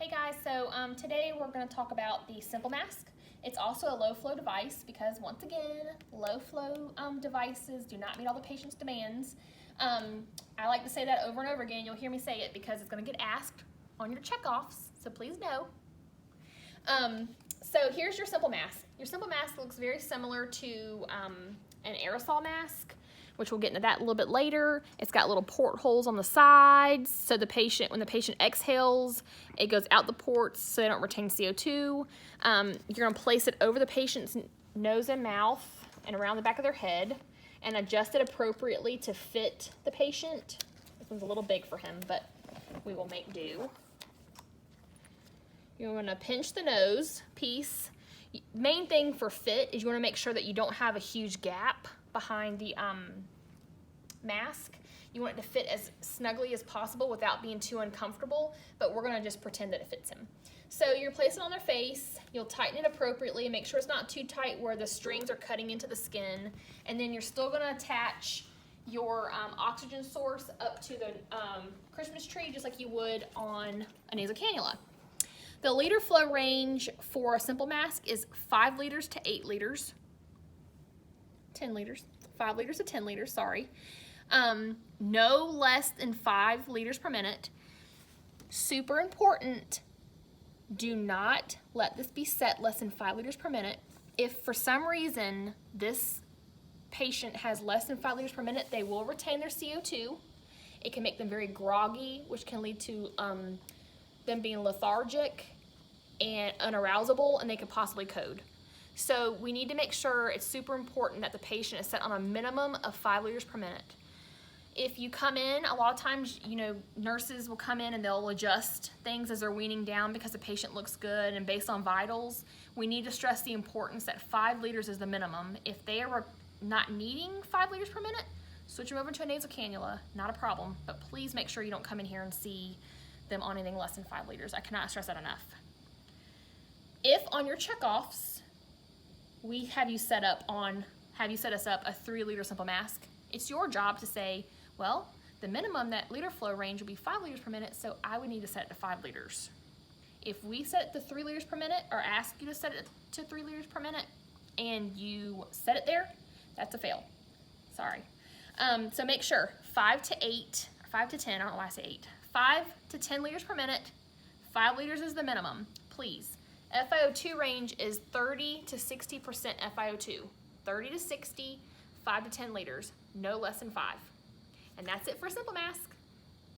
Hey guys, so today we're going to talk about the Simple Mask. It's also a low flow device because once again, low flow devices do not meet all the patient's demands. I like to say that over and over again. You'll hear me say it because it's going to get asked on your checkoffs, so please know. So here's your Simple Mask. Your Simple Mask looks very similar to an aerosol mask, which we'll get into that a little bit later. It's got little portholes on the sides, so when the patient exhales, it goes out the ports so they don't retain CO2. You're gonna place it over the patient's nose and mouth and around the back of their head and adjust it appropriately to fit the patient. This one's a little big for him, but we will make do. You're gonna pinch the nose piece. Main thing for fit is you wanna make sure that you don't have a huge gap behind the mask. You want it to fit as snugly as possible without being too uncomfortable, but we're gonna just pretend that it fits him. So you're placing it on their face, you'll tighten it appropriately and make sure it's not too tight where the strings are cutting into the skin, and then you're still gonna attach your oxygen source up to the Christmas tree just like you would on a nasal cannula. The liter flow range for a Simple Mask is 5 liters to 8 liters. 10 liters, 5 liters to 10 liters, sorry. No less than 5 liters per minute. Super important, do not let this be set less than 5 liters per minute. If for some reason this patient has less than 5 liters per minute, they will retain their CO2. It can make them very groggy, which can lead to them being lethargic and unarousable, and they could possibly code. So we need to make sure, it's super important that the patient is set on a minimum of 5 liters per minute. If you come in, a lot of times, nurses will come in and they'll adjust things as they're weaning down because the patient looks good, and based on vitals, we need to stress the importance that 5 liters is the minimum. If they are not needing 5 liters per minute, switch them over to a nasal cannula, not a problem, but please make sure you don't come in here and see them on anything less than 5 liters. I cannot stress that enough. If on your checkoffs, we have you set us up a 3 liter Simple Mask, it's your job to say, well, the minimum that liter flow range will be 5 liters per minute, so I would need to set it to 5 liters. If we set it to 3 liters per minute or ask you to set it to 3 liters per minute and you set it there, that's a fail. Sorry. So make sure 5 to 8, 5 to 10, I don't know why I say 8, 5 to 10 liters per minute, 5 liters is the minimum, please. FiO2 range is 30 to 60% FiO2. 30 to 60, 5 to 10 liters, no less than 5. And that's it for a Simple Mask.